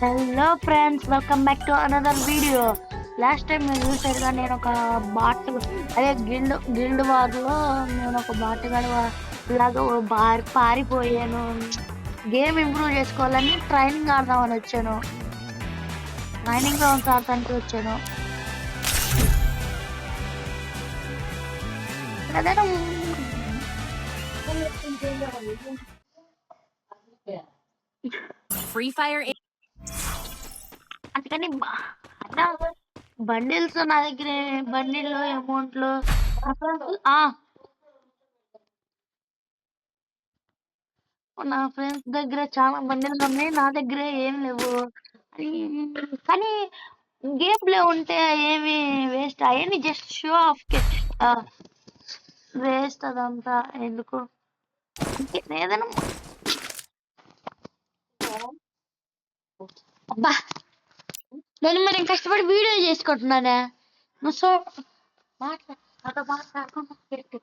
Hello friends, welcome back to another video. Last time మీరు చూసారుగా, నేను ఒక బాట్ అదే గిల్డ్ వార్లో నేను ఒక బాటగాడు లాగా పారిపోయాను. గేమ్ ఇంప్రూవ్ చేసుకోవాలని ట్రైనింగ్ ఆడదామని వచ్చాను. ట్రైనింగ్ గ్రౌండ్స్ ఆడటానికి వచ్చాను. ఏదైనా ఫ్రీ ఫైర్ అందుకని బండిల్స్ నా దగ్గర, బండిల్లో అమౌంట్లు నా ఫ్రెండ్స్ దగ్గర చాలా బండిలు ఉన్నాయి, నా దగ్గర ఏం లేవు. కానీ గేమ్ ప్లే ఉంటే ఏమి వేస్ట్, అవన్నీ జస్ట్ షో ఆఫ్ వేస్ట్. అదంతా ఎందుకు? ఏదైనా అబ్బా, నేను కష్టపడి వీడియో చేసుకుంటున్నానే. నువ్వు సో మాట్లాడకుండా పెట్టు.